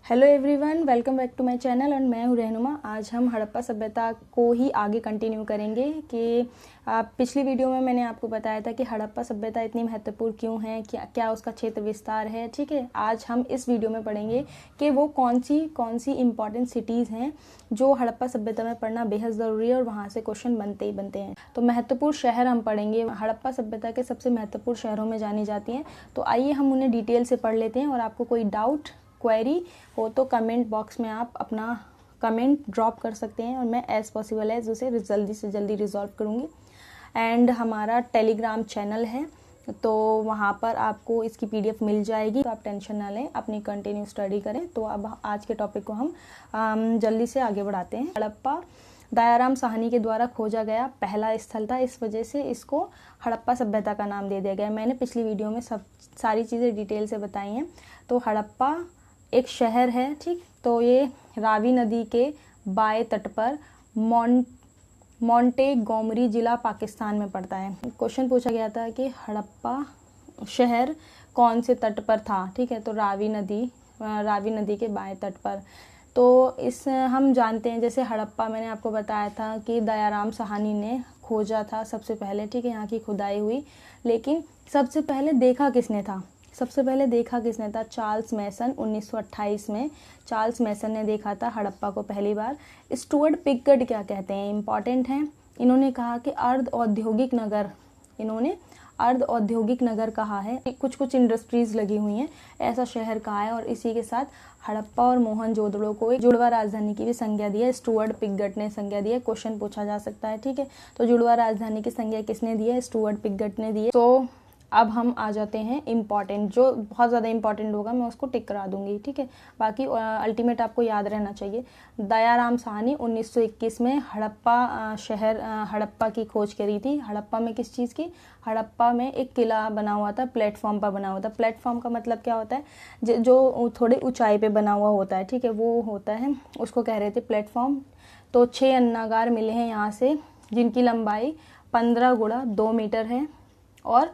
Hello everyone, welcome back to my channel और मैं हूँ रहनुमा। आज हम हड़प्पा सभ्यता को ही आगे कंटिन्यू करेंगे कि पिछली वीडियो में मैंने आपको बताया था कि हड़प्पा सभ्यता इतनी महत्वपूर्ण क्यों है, क्या उसका क्षेत्र विस्तार है। ठीक है, आज हम इस वीडियो में पढ़ेंगे कि वो कौन सी इंपॉर्टेंट सिटीज़ हैं जो हड़प्पा सभ्यता में पढ़ना बेहद ज़रूरी है और वहाँ से क्वेश्चन बनते ही बनते हैं। तो महत्वपूर्ण शहर हम पढ़ेंगे, हड़प्पा सभ्यता के सबसे महत्वपूर्ण शहरों में जानी जाती हैं। तो आइए हम उन्हें डिटेल से पढ़ लेते हैं और आपको कोई डाउट क्वेरी हो तो कमेंट बॉक्स में आप अपना कमेंट ड्रॉप कर सकते हैं और मैं एज़ पॉसिबल एज उसे जल्दी से जल्दी रिजॉल्व करूँगी। एंड हमारा टेलीग्राम चैनल है तो वहाँ पर आपको इसकी PDF मिल जाएगी, तो आप टेंशन ना लें, अपनी कंटिन्यू स्टडी करें। तो अब आज के टॉपिक को हम जल्दी से आगे बढ़ाते हैं। हड़प्पा दयाराम साहनी के द्वारा खोजा गया पहला स्थल था, इस वजह से इसको हड़प्पा सभ्यता का नाम दे दिया गया। मैंने पिछली वीडियो में सारी चीज़ें डिटेल से बताई हैं। तो हड़प्पा एक शहर है, ठीक, तो ये रावी नदी के बाएं तट पर मोंटेगोमरी जिला पाकिस्तान में पड़ता है। क्वेश्चन पूछा गया था कि हड़प्पा शहर कौन से तट पर था। ठीक है, तो रावी नदी के बाएं तट पर। तो हम जानते हैं, जैसे हड़प्पा मैंने आपको बताया था कि दयाराम साहनी ने खोजा था सबसे पहले। ठीक है, यहाँ की खुदाई हुई, लेकिन सबसे पहले देखा किसने था? चार्ल्स मैसन। 1928 में चार्ल्स मैसन ने देखा था हड़प्पा को पहली बार। स्टुअर्ट पिगॉट क्या कहते हैं, इंपॉर्टेंट हैं। इन्होंने कहा कि अर्ध औद्योगिक नगर कहा है, कुछ इंडस्ट्रीज लगी हुई हैं, ऐसा शहर कहा है। और इसी के साथ हड़प्पा और मोहनजोदड़ो को एक जुड़वा राजधानी की भी संज्ञा दी है, स्टुअर्ट पिगॉट ने संज्ञा दी है। क्वेश्चन पूछा जा सकता है। ठीक है, तो जुड़वा राजधानी की संज्ञा किसने दी है? स्टुअर्ट पिगॉट ने दी है। तो अब हम आ जाते हैं इम्पॉर्टेंट, जो बहुत ज़्यादा इंपॉर्टेंट होगा मैं उसको टिक करा दूंगी। ठीक है, बाकी अल्टीमेट आपको याद रहना चाहिए। दयाराम साहनी 1921 में हड़प्पा की खोज करी थी। हड़प्पा में किस चीज़ की? हड़प्पा में एक किला बना हुआ था, प्लेटफॉर्म पर बना हुआ था। प्लेटफॉर्म का मतलब क्या होता है? जो थोड़ी ऊंचाई पे बना हुआ होता है, ठीक है, वो होता है, उसको कह रहे थे प्लेटफॉर्म। तो 6 अन्नागार मिले हैं यहाँ से, जिनकी लंबाई 15 × 2 मीटर है और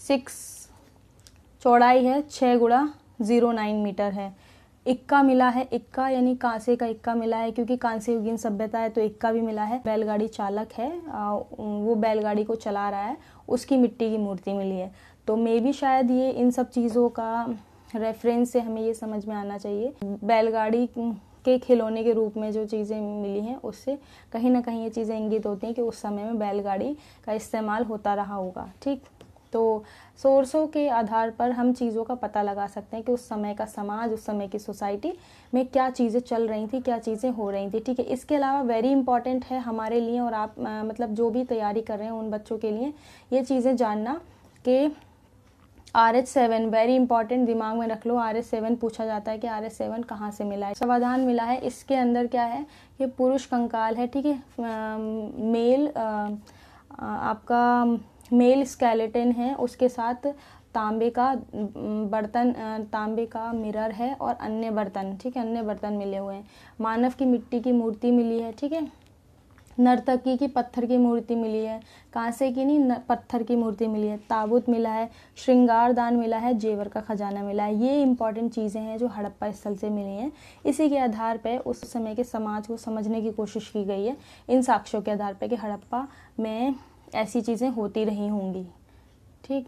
6 चौड़ाई है 6 × 09 मीटर है। इक्का मिला है, इक्का यानी कांसे का इक्का मिला है, क्योंकि कांस्य युगीन सभ्यता है तो इक्का भी मिला है। बैलगाड़ी चालक है, वो बैलगाड़ी को चला रहा है, उसकी मिट्टी की मूर्ति मिली है। तो मे भी शायद ये इन सब चीज़ों का रेफरेंस से हमें ये समझ में आना चाहिए, बैलगाड़ी के खिलौने के रूप में जो चीज़ें मिली हैं उससे कहीं ना कहीं ये चीज़ें इंगित होती हैं कि उस समय में बैलगाड़ी का इस्तेमाल होता रहा होगा। ठीक, तो सोर्सों के आधार पर हम चीज़ों का पता लगा सकते हैं कि उस समय का समाज, उस समय की सोसाइटी में क्या चीज़ें चल रही थी, क्या चीज़ें हो रही थी। ठीक है, इसके अलावा वेरी इंपॉर्टेंट है हमारे लिए और आप मतलब जो भी तैयारी कर रहे हैं उन बच्चों के लिए ये चीज़ें जानना कि RH7 वेरी इंपॉर्टेंट, दिमाग में रख लो। RH7 पूछा जाता है कि RH7 कहाँ से मिला है। समाधान मिला है, इसके अंदर क्या है? ये पुरुष कंकाल है। ठीक है, आपका मेल स्केलेटन है, उसके साथ तांबे का मिरर है और अन्य बर्तन। ठीक है, अन्य बर्तन मिले हुए हैं। मानव की मिट्टी की मूर्ति मिली है। ठीक है, नर्तकी की पत्थर की मूर्ति मिली है, कांसे की नहीं, पत्थर की मूर्ति मिली है। ताबूत मिला है, श्रृंगार दान मिला है, जेवर का खजाना मिला है। ये इंपॉर्टेंट चीज़ें हैं जो हड़प्पा स्थल से मिली हैं। इसी के आधार पर उस समय के समाज को समझने की कोशिश की गई है, इन साक्ष्यों के आधार पर कि हड़प्पा में ऐसी चीज़ें होती रही होंगी। ठीक,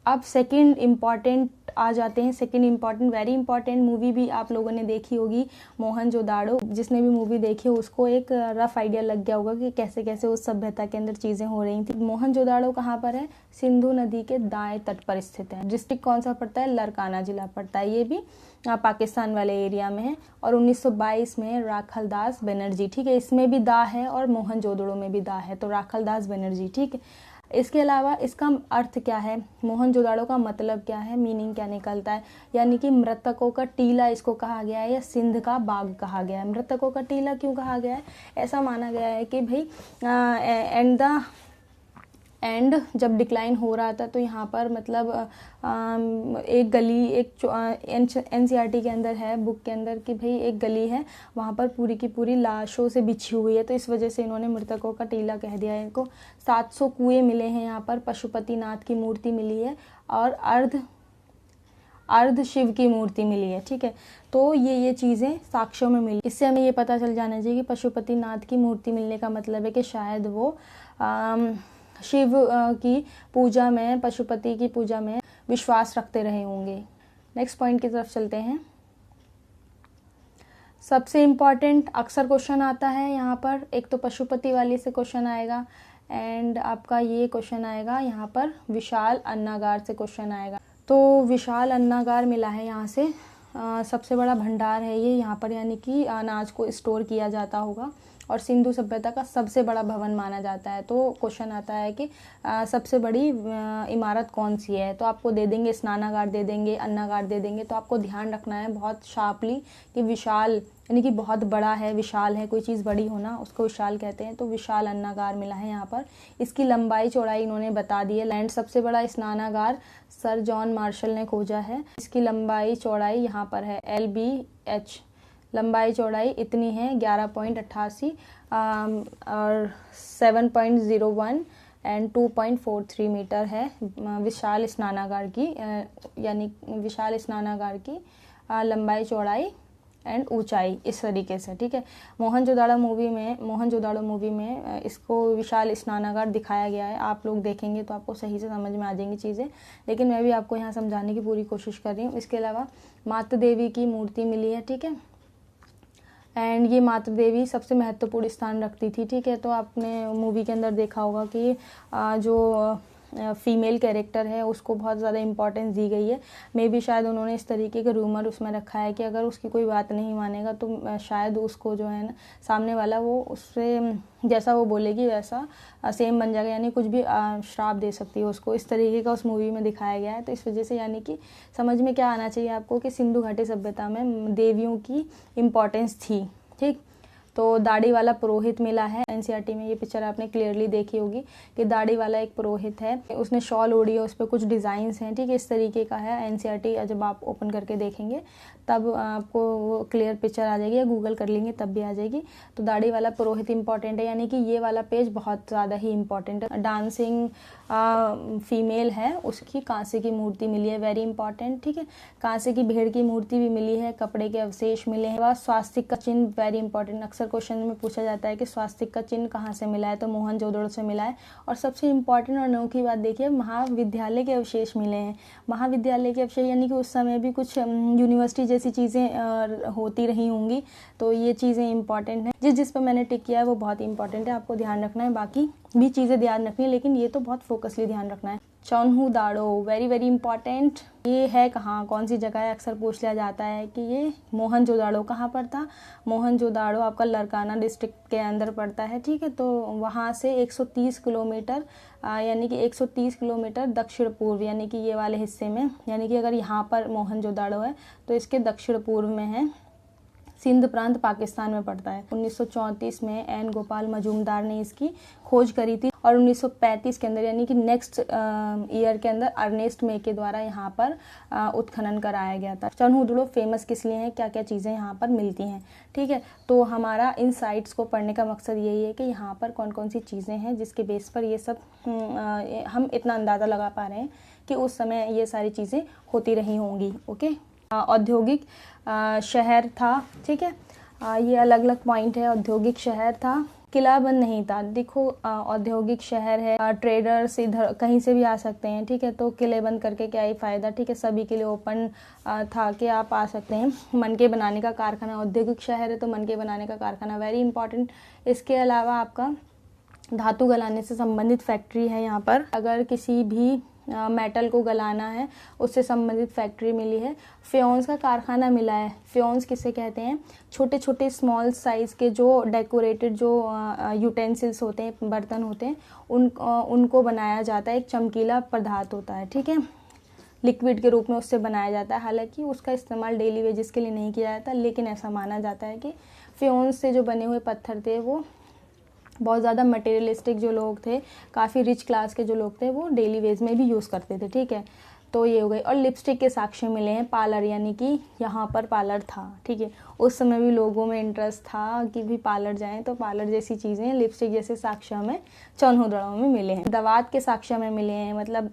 अब सेकंड इम्पॉर्टेंट आ जाते हैं। Second important, very important movie भी आप लोगों ने देखी होगी, मोहनजोदाड़ो। जिसने भी मूवी देखी हो उसको एक रफ आइडिया लग गया होगा कि कैसे कैसे उस सभ्यता के अंदर चीज़ें हो रही थी। मोहनजोदाड़ो कहाँ पर है? सिंधु नदी के दाएं तट पर स्थित है। डिस्ट्रिक्ट कौन सा पड़ता है? लरकाना जिला पड़ता है, ये भी पाकिस्तान वाले एरिया में है। और 1922 में राखलदास बनर्जी, ठीक है, इसमें भी दा है और मोहनजोदड़ो में भी दा है, तो राखलदास बनर्जी। ठीक है, इसके अलावा इसका अर्थ क्या है? मोहनजोदाड़ो का मतलब क्या है, मीनिंग क्या निकलता है? यानी कि मृतकों का टीला इसको कहा गया है या सिंध का बाग कहा गया है। मृतकों का टीला क्यों कहा गया है? ऐसा माना गया है कि भाई एंड जब डिक्लाइन हो रहा था तो यहाँ पर मतलब एक गली, NCERT के अंदर है, बुक के अंदर, कि भाई एक गली है, वहाँ पर पूरी की पूरी लाशों से बिछी हुई है, तो इस वजह से इन्होंने मृतकों का टीला कह दिया है इनको। 700 कुएं मिले हैं यहाँ पर, पशुपति नाथ की मूर्ति मिली है और अर्ध शिव की मूर्ति मिली है, ठीक है। तो ये चीज़ें साक्ष्यों में मिली। इससे हमें ये पता चल जाना चाहिए कि पशुपतिनाथ की मूर्ति मिलने का मतलब है कि शायद वो शिव की पूजा में, पशुपति की पूजा में विश्वास रखते रहे होंगे। नेक्स्ट पॉइंट की तरफ चलते हैं। सबसे इम्पॉर्टेंट अक्सर क्वेश्चन आता है यहाँ पर, एक तो पशुपति वाली से क्वेश्चन आएगा एंड आपका ये क्वेश्चन आएगा यहाँ पर विशाल अन्नागार से क्वेश्चन आएगा। तो विशाल अन्नागार मिला है यहाँ से, सबसे बड़ा भंडार है ये यहाँ पर, यानी कि अनाज को स्टोर किया जाता होगा और सिंधु सभ्यता का सबसे बड़ा भवन माना जाता है। तो क्वेश्चन आता है कि सबसे बड़ी इमारत कौन सी है, तो आपको दे देंगे स्नानागार दे देंगे, अन्नागार दे देंगे। तो आपको ध्यान रखना है बहुत शार्पली कि विशाल यानी कि बहुत बड़ा है, विशाल है, कोई चीज़ बड़ी होना उसको विशाल कहते हैं। तो विशाल अन्नागार मिला है यहाँ पर। इसकी लंबाई चौड़ाई इन्होंने बता दी है। लैंड सबसे बड़ा स्नानागार सर जॉन मार्शल ने खोजा है। इसकी लंबाई चौड़ाई यहाँ पर है LBH, लंबाई चौड़ाई इतनी है 11.88 और 7.01 एंड 2.43 मीटर है विशाल स्नानागार की, यानी विशाल स्नानागार की लंबाई चौड़ाई एंड ऊंचाई इस तरीके से, ठीक है। मोहनजोदाड़ो मूवी में इसको विशाल स्नानागार दिखाया गया है। आप लोग देखेंगे तो आपको सही से समझ में आ जाएंगी चीज़ें, लेकिन मैं भी आपको यहाँ समझाने की पूरी कोशिश कर रही हूँ। इसके अलावा मातृ देवी की मूर्ति मिली है, ठीक है। एंड ये मातृ देवी सबसे महत्वपूर्ण स्थान रखती थी, ठीक है। तो आपने मूवी के अंदर देखा होगा कि जो फीमेल कैरेक्टर है उसको बहुत ज़्यादा इंपॉर्टेंस दी गई है। मे बी शायद उन्होंने इस तरीके का रूमर उसमें रखा है कि अगर उसकी कोई बात नहीं मानेगा तो शायद उसको जो है ना सामने वाला वो उससे जैसा वो बोलेगी वैसा सेम बन जाएगा, यानी कुछ भी श्राप दे सकती है उसको। इस तरीके का उस मूवी में दिखाया गया है। तो इस वजह से यानी कि समझ में क्या आना चाहिए आपको कि सिंधु घाटी सभ्यता में देवियों की इम्पोर्टेंस थी, ठीक। तो दाढ़ी वाला पुरोहित मिला है। NCERT में ये पिक्चर आपने क्लियरली देखी होगी कि दाढ़ी वाला एक पुरोहित है, उसने शॉल ओढ़ी है, उस पर कुछ डिज़ाइंस हैं, ठीक है। इस तरीके का है। NCERT जब आप ओपन करके देखेंगे तब आपको वो क्लियर पिक्चर आ जाएगी, या गूगल कर लेंगे तब भी आ जाएगी। तो दाढ़ी वाला पुरोहित इंपॉर्टेंट है, यानी कि ये वाला पेज बहुत ज़्यादा ही इंपॉर्टेंट है। डांसिंग फीमेल है, उसकी कांसे की मूर्ति मिली है, वेरी इंपॉर्टेंट, ठीक है। कांसे की भेड़ की मूर्ति भी मिली है, कपड़े के अवशेष मिले हैं। स्वास्तिक का चिन्ह वेरी इंपॉर्टेंट, अक्सर क्वेश्चन में पूछा जाता है कि स्वास्तिक का चिन्ह कहाँ से मिला है, तो मोहनजोदड़ो से मिला है। और सबसे इंपॉर्टेंट और अनोखी बात देखिए, महाविद्यालय के अवशेष मिले हैं। महाविद्यालय के अवशेष यानी कि उस समय भी कुछ यूनिवर्सिटी जैसी चीज़ें होती रही होंगी, तो ये चीज़ें इंपॉर्टेंट हैं। जिस पर मैंने टिक किया है वो बहुत इंपॉर्टेंट है, आपको ध्यान रखना है। बाकी भी चीज़ें ध्यान रखनी है, लेकिन ये तो बहुत फोकसली ध्यान रखना है। चौन्हू-दाड़ो वेरी वेरी इंपॉर्टेंट। ये है कहाँ, कौन सी जगह है, अक्सर पूछ लिया जाता है कि ये मोहनजोदाड़ो कहाँ पर था। मोहनजोदाड़ो आपका लरकाना डिस्ट्रिक्ट के अंदर पड़ता है, ठीक है। तो वहाँ से 130 किलोमीटर यानी कि 130 किलोमीटर दक्षिण पूर्व, यानी कि ये वाले हिस्से में, यानी कि अगर यहाँ पर मोहनजोदाड़ो है तो इसके दक्षिण पूर्व में है। सिंध प्रांत पाकिस्तान में पड़ता है। 1934 में एन गोपाल मजूमदार ने इसकी खोज करी थी और 1935 के अंदर यानी कि नेक्स्ट ईयर के अंदर अर्नेस्ट मे के द्वारा यहाँ पर उत्खनन कराया गया था। चौन्हू-दाड़ो फेमस किस लिए है, क्या क्या चीज़ें यहाँ पर मिलती हैं, ठीक है। तो हमारा इन साइट्स को पढ़ने का मकसद यही है कि यहाँ पर कौन कौन सी चीज़ें हैं जिसके बेस पर ये सब हम इतना अंदाज़ा लगा पा रहे हैं कि उस समय ये सारी चीज़ें होती रही होंगी, ओके। औद्योगिक शहर था, ठीक है। ये अलग अलग पॉइंट है। औद्योगिक शहर था, किला बंद नहीं था। देखो औद्योगिक शहर है, ट्रेडर्स इधर कहीं से भी आ सकते हैं, ठीक है। तो किले बंद करके क्या ही फ़ायदा, ठीक है। सभी के लिए ओपन था कि आप आ सकते हैं। मनके बनाने का कारखाना, औद्योगिक शहर है तो मनके बनाने का कारखाना वेरी इंपॉर्टेंट। इसके अलावा आपका धातु गलाने से संबंधित फैक्ट्री है यहाँ पर। अगर किसी भी मेटल को गलाना है उससे संबंधित फैक्ट्री मिली है। फ्योन्स का कारखाना मिला है। फ्योन्स किसे कहते हैं, छोटे छोटे स्मॉल साइज़ के जो डेकोरेटेड जो यूटेंसिल्स होते हैं, बर्तन होते हैं, उनको बनाया जाता है। एक चमकीला पदार्थ होता है, ठीक है, लिक्विड के रूप में उससे बनाया जाता है। हालांकि उसका इस्तेमाल डेली वेजेस के लिए नहीं किया जाता, लेकिन ऐसा माना जाता है कि फ्योन्स से जो बने हुए पत्थर थे वो बहुत ज़्यादा मटेरियलिस्टिक जो लोग थे, काफ़ी रिच क्लास के जो लोग थे, वो डेली वेज में भी यूज़ करते थे, ठीक है। तो ये हो गई। और लिपस्टिक के साक्ष्य मिले हैं। पार्लर यानी कि यहाँ पर पार्लर था, ठीक है। उस समय भी लोगों में इंटरेस्ट था कि भी पार्लर जाएं, तो पार्लर जैसी चीज़ें, लिपस्टिक जैसे साक्ष्य में चौन्हू-दाड़ो में मिले हैं। दवात के साक्ष्य में मिले हैं, मतलब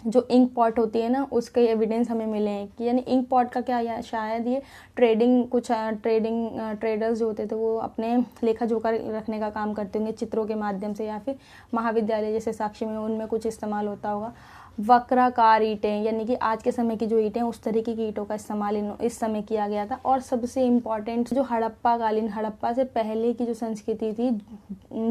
जो इंक पॉट होती है ना, उसके एविडेंस हमें मिले हैं कि यानी इंक पॉट का क्या, शायद ये ट्रेडर्स जो होते थे वो अपने लेखा जोखा रखने का काम करते होंगे चित्रों के माध्यम से, या फिर महाविद्यालय जैसे साक्ष्य में उनमें कुछ इस्तेमाल होता होगा। वक्राकार ईंटें, यानी कि आज के समय की जो ईंटें उस तरीके की ईंटों का इस्तेमाल इस समय किया गया था। और सबसे इम्पॉर्टेंट जो हड़प्पा से पहले की जो संस्कृति थी,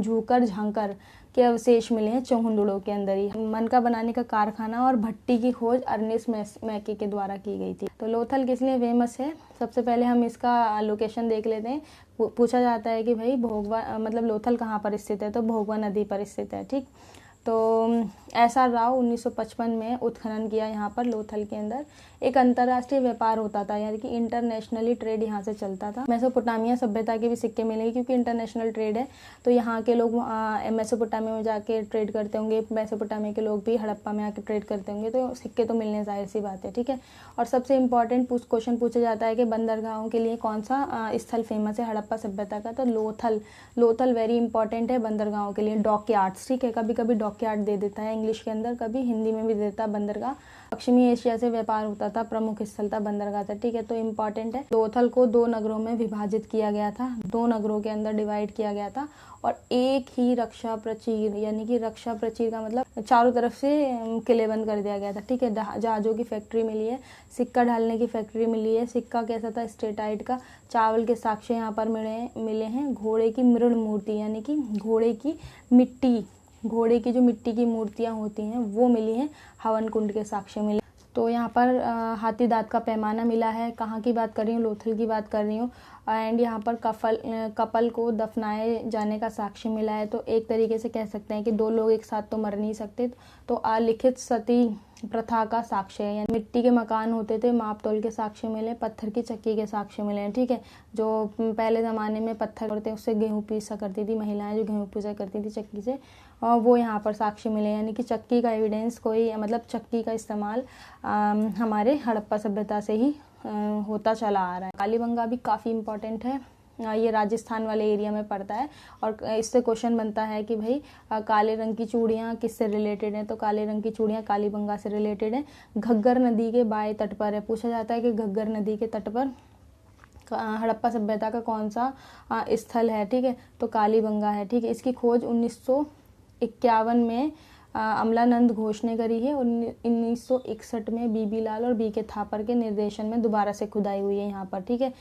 झूकर झांकर के अवशेष मिले हैं चौहुंदुड़ो के अंदर ही। मनका बनाने का कारखाना और भट्टी की खोज अर्नेस्ट मैके के द्वारा की गई थी। तो लोथल किस लिए फेमस है, सबसे पहले हम इसका लोकेशन देख लेते हैं। पूछा जाता है कि भाई भोगवा मतलब लोथल कहाँ पर स्थित है, तो भोगवा नदी पर स्थित है। ठीक, तो SR राव 1955 में उत्खनन किया यहाँ पर लोथल के अंदर। एक अंतर्राष्ट्रीय व्यापार होता था, यानी कि इंटरनेशनली ट्रेड यहाँ से चलता था। मेसोपोटामिया सभ्यता के भी सिक्के मिलेंगे, क्योंकि इंटरनेशनल ट्रेड है तो यहाँ के लोग मेसोपोटामिया में जाके ट्रेड करते होंगे, मेसोपोटामिया के लोग भी हड़प्पा में आके ट्रेड करते होंगे, तो सिक्के तो मिलने जाहिर सी बात है। ठीक है, और सबसे इम्पॉर्टेंट क्वेश्चन पूछा जाता है कि बंदरगाहों के लिए कौन सा स्थल फेमस है हड़प्पा सभ्यता का, तो लोथल वेरी इंपॉर्टेंट है बंदरगाहों के लिए। डॉकयार्ड्स, ठीक है, कभी कभी डॉकयार्ड दे देता है इंग्लिश के अंदर, कभी हिंदी में भी देता है बंदरगाह। पश्चिमी एशिया से व्यापार होता था, प्रमुख स्थल था बंदरगाह था। ठीक है, तो इम्पॉर्टेंट है। लोथल को 2 नगरों में विभाजित किया गया था, 2 नगरों के अंदर डिवाइड किया गया था, और एक ही रक्षा प्राचीर, यानी कि रक्षा प्राचीर का मतलब चारों तरफ से किलेबंद कर दिया गया था। ठीक है, जहाजों की फैक्ट्री मिली है, सिक्का ढालने की फैक्ट्री मिली है। सिक्का कैसा था, स्टेटाइट का। चावल के साक्ष्य यहाँ पर मिले हैं। घोड़े की मृण मूर्ति, यानी कि घोड़े की जो मिट्टी की मूर्तियाँ होती हैं वो मिली हैं। हवन कुंड के साक्ष्य मिले। तो यहाँ पर हाथी दांत का पैमाना मिला है। कहाँ की बात कर रही हूँ, लोथल की बात कर रही हूँ। एंड यहाँ पर कपल को दफनाए जाने का साक्ष्य मिला है। तो एक तरीके से कह सकते हैं कि 2 लोग एक साथ तो मर नहीं सकते, तो अलिखित सती प्रथा का साक्ष्य है। यानी मिट्टी के मकान होते थे, माप तोल के साक्ष्य मिले, पत्थर की चक्की के साक्ष्य मिले हैं। ठीक है, जो पहले ज़माने में पत्थर होते उससे गेहूँ पीसा करती थी महिलाएं, जो गेहूँ पीसा करती थी चक्की से, और वो यहाँ पर साक्ष्य मिले। यानी कि चक्की का एविडेंस कोई मतलब चक्की का इस्तेमाल हमारे हड़प्पा सभ्यता से ही होता चला आ रहा है। कालीबंगा भी काफ़ी इम्पोर्टेंट है, ये राजस्थान वाले एरिया में पड़ता है। और इससे क्वेश्चन बनता है कि भाई काले रंग की चूड़ियाँ किससे रिलेटेड हैं, तो काले रंग की चूड़ियाँ कालीबंगा से रिलेटेड हैं। घग्गर नदी के बाएं तट पर है। पूछा जाता है कि घग्गर नदी के तट पर हड़प्पा सभ्यता का कौन सा स्थल है। ठीक है, तो कालीबंगा है। ठीक है, इसकी खोज 1951 में अमलानंद घोष ने करी है। 1961 में बीबी लाल और BK थापर के निर्देशन में दोबारा से खुदाई हुई है यहाँ पर। ठीक है,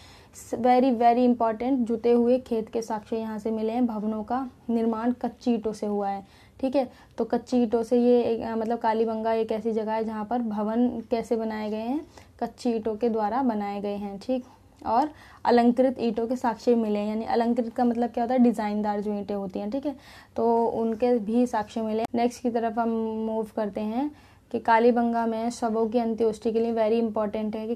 वेरी वेरी इंपॉर्टेंट। जुते हुए खेत के साक्ष्य यहाँ से मिले हैं। भवनों का निर्माण कच्ची ईंटों से हुआ है। ठीक है, तो कच्ची ईंटों से ये मतलब कालीबंगा एक ऐसी जगह है जहाँ पर भवन कैसे बनाए गए हैं, कच्ची ईंटों के द्वारा बनाए गए हैं। ठीक, और अलंकृत ईंटों के साक्ष्य मिले, यानी अलंकृत का मतलब क्या होता है, डिज़ाइनदार जो ईंटें होती हैं। ठीक है, तो उनके भी साक्ष्य मिले। नेक्स्ट की तरफ हम मूव करते हैं कि कालीबंगा में शवों की अंत्येष्टि के लिए वेरी इंपॉर्टेंट है कि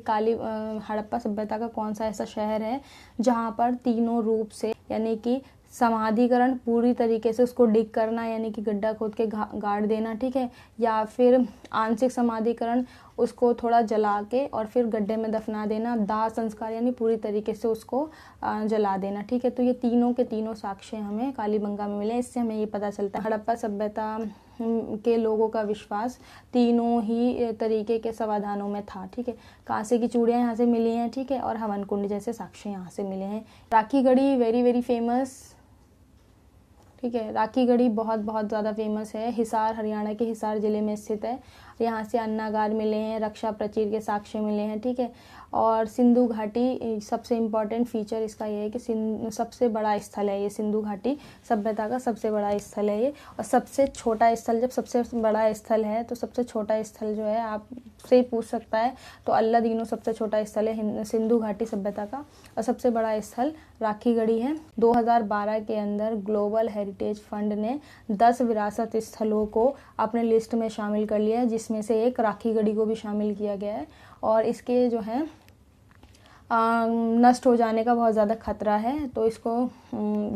हड़प्पा सभ्यता का कौन सा ऐसा शहर है जहाँ पर तीनों रूप से, यानी कि समाधिकरण पूरी तरीके से उसको डिग करना, यानी कि गड्ढा खोद के गाड़ देना। ठीक है, या फिर आंशिक समाधिकरण, उसको थोड़ा जला के और फिर गड्ढे में दफना देना। दाह संस्कार, यानी पूरी तरीके से उसको जला देना। ठीक है, तो ये तीनों के तीनों साक्ष्य हमें कालीबंगा में मिले। इससे हमें ये पता चलता है हड़प्पा सभ्यता के लोगों का विश्वास तीनों ही तरीके के समाधानों में था। ठीक है, कांसे की चूड़ियाँ यहाँ से मिली हैं। ठीक है, और हवन कुंड जैसे साक्ष्य यहाँ से मिले हैं। Rakhi Garhi very very famous. ठीक है, राखी गढ़ी बहुत बहुत ज़्यादा फेमस है। हिसार, हरियाणा के हिसार ज़िले में स्थित है। यहाँ से अन्नागार मिले हैं, रक्षा प्राचीर के साक्ष्य मिले हैं। ठीक है, और सिंधु घाटी सबसे इम्पॉर्टेंट फीचर इसका ये है कि सबसे बड़ा स्थल है ये। सिंधु घाटी सभ्यता का सबसे बड़ा स्थल है ये। और सबसे छोटा स्थल, जब सबसे बड़ा स्थल है तो सबसे छोटा स्थल जो है आपसे पूछ सकता है, तो अल्लादीनो सबसे छोटा स्थल है सिंधु घाटी सभ्यता का। और सबसे बड़ा स्थल राखी गढ़ी है। 2012 के अंदर ग्लोबल हेरिटेज फंड ने 10 विरासत स्थलों को अपने लिस्ट में शामिल कर लिया है, जिसमें से एक राखी गढ़ी को भी शामिल किया गया है। और इसके जो है नष्ट हो जाने का बहुत ज़्यादा खतरा है, तो इसको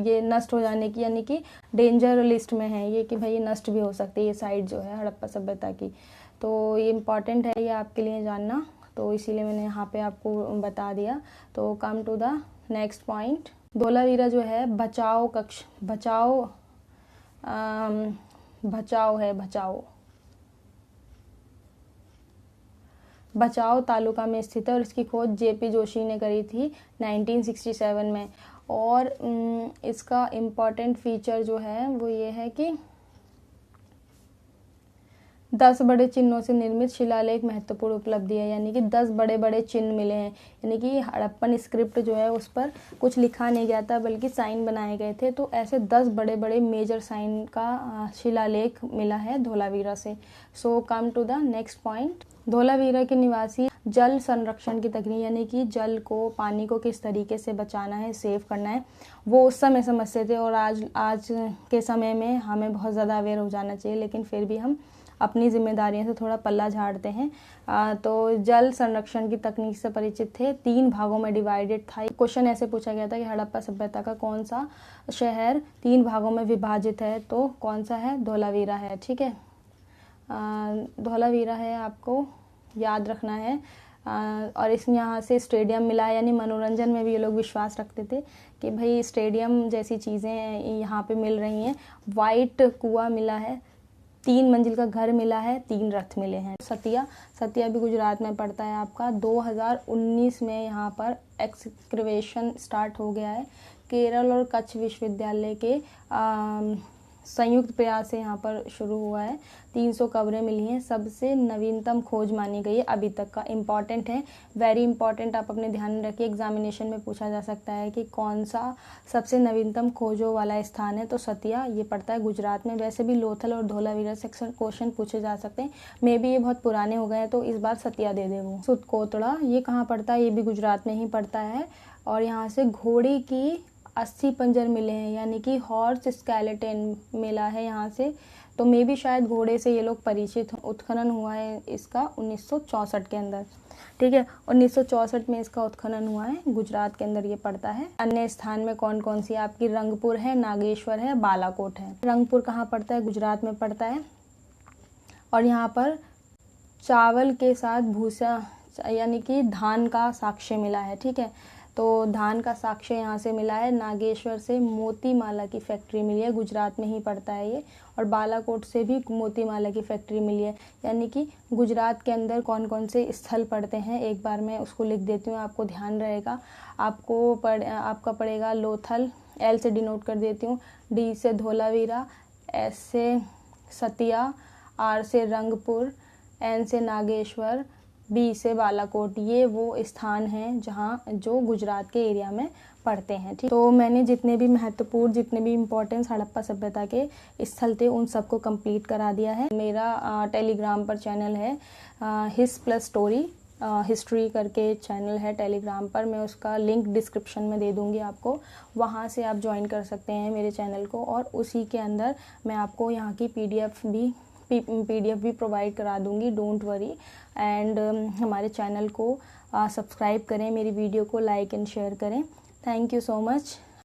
ये नष्ट हो जाने की, यानी कि डेंजर लिस्ट में है ये, कि भाई ये नष्ट भी हो सकती है ये साइट जो है हड़प्पा सभ्यता की। तो ये इम्पॉर्टेंट है ये आपके लिए जानना, तो इसीलिए मैंने यहाँ पे आपको बता दिया। तो come to the next point. Dholavira जो है बचाओ कक्ष, बचाओ है, बचाओ बचाव तालुका में स्थित है और इसकी खोज जेपी जोशी ने करी थी 1967 में। और इसका इम्पॉर्टेंट फीचर जो है वो ये है कि 10 बड़े चिन्हों से निर्मित शिलालेख महत्वपूर्ण उपलब्धि है, यानी कि 10 बड़े बड़े चिन्ह मिले हैं। यानी कि हड़प्पन स्क्रिप्ट जो है उस पर कुछ लिखा नहीं गया था बल्कि साइन बनाए गए थे, तो ऐसे 10 बड़े बड़े मेजर साइन का शिलालेख मिला है धोलावीरा से। So come to the next point. Dholavira के निवासी जल संरक्षण की तकनीक, यानी कि जल को, पानी को किस तरीके से बचाना है, सेव करना है, वो उस समय समझते थे। और आज के समय में हमें बहुत ज़्यादा अवेयर हो जाना चाहिए, लेकिन फिर भी हम अपनी जिम्मेदारियों से थोड़ा पल्ला झाड़ते हैं। तो जल संरक्षण की तकनीक से परिचित थे। 3 भागों में डिवाइडेड था। क्वेश्चन ऐसे पूछा गया था कि हड़प्पा सभ्यता का कौन सा शहर 3 भागों में विभाजित है, तो कौन सा है? धोलावीरा है। ठीक है, धोलावीरा है, आपको याद रखना है। और इस यहाँ से स्टेडियम मिला है, यानी मनोरंजन में भी ये लोग विश्वास रखते थे कि भाई स्टेडियम जैसी चीज़ें यहाँ पे मिल रही हैं। वाइट कुआं मिला है, 3 मंजिल का घर मिला है, 3 रथ मिले हैं। सतिया भी गुजरात में पड़ता है आपका। 2019 में यहाँ पर एक्सकवेशन स्टार्ट हो गया है। केरल और कच्छ विश्वविद्यालय के संयुक्त प्रयास से यहाँ पर शुरू हुआ है। 300 कब्रें मिली हैं। सबसे नवीनतम खोज मानी गई है अभी तक का। इम्पॉर्टेंट है, वेरी इंपॉर्टेंट, आप अपने ध्यान में रखिए। एग्जामिनेशन में पूछा जा सकता है कि कौन सा सबसे नवीनतम खोजों वाला स्थान है, तो सतिया ये पड़ता है गुजरात में। वैसे भी लोथल और धोलावीरा से क्वेश्चन पूछे जा सकते हैं। मे बी ये बहुत पुराने हो गए हैं, तो इस बार सतिया दे दे वो। सुतकोतड़ा ये कहाँ पड़ता है? ये भी गुजरात में ही पड़ता है। और यहाँ से घोड़े की 80 पंजर मिले हैं, यानी कि हॉर्स स्केलेटन मिला है यहाँ से। तो मे भी शायद घोड़े से ये लोग परिचित। उत्खनन हुआ है इसका 1964 के अंदर। ठीक है, 1964 में इसका उत्खनन हुआ है। गुजरात के अंदर ये पड़ता है। अन्य स्थान में कौन कौन सी? आपकी रंगपुर है, नागेश्वर है, बालाकोट है। रंगपुर कहाँ पड़ता है? गुजरात में पड़ता है। और यहाँ पर चावल के साथ भूसा, यानी कि धान का साक्ष्य मिला है। ठीक है, तो धान का साक्ष्य यहाँ से मिला है। नागेश्वर से मोतीमाला की फैक्ट्री मिली है, गुजरात में ही पड़ता है ये। और बालाकोट से भी मोतीमाला की फैक्ट्री मिली है। यानी कि गुजरात के अंदर कौन कौन से स्थल पड़ते हैं, एक बार मैं उसको लिख देती हूँ, आपको ध्यान रहेगा। आपका पड़ेगा लोथल, L से डिनोट कर देती हूँ, D से धोलावीरा, S से सतिया, R से रंगपुर, N से नागेश्वर, B से बालाकोट। ये वो स्थान हैं जहाँ जो गुजरात के एरिया में पड़ते हैं। ठीक, तो मैंने जितने भी महत्वपूर्ण, जितने भी इम्पोर्टेंस हड़प्पा सभ्यता के स्थल थे उन सबको कंप्लीट करा दिया है। मेरा टेलीग्राम पर चैनल है हिस प्लस स्टोरी हिस्ट्री करके चैनल है टेलीग्राम पर। मैं उसका लिंक डिस्क्रिप्शन में दे दूँगी आपको, वहाँ से आप ज्वाइन कर सकते हैं मेरे चैनल को। और उसी के अंदर मैं आपको यहाँ की PDF भी प्रोवाइड करा दूँगी, डोंट वरी। एंड हमारे चैनल को सब्सक्राइब करें, मेरी वीडियो को लाइक एंड शेयर करें। Thank you so much.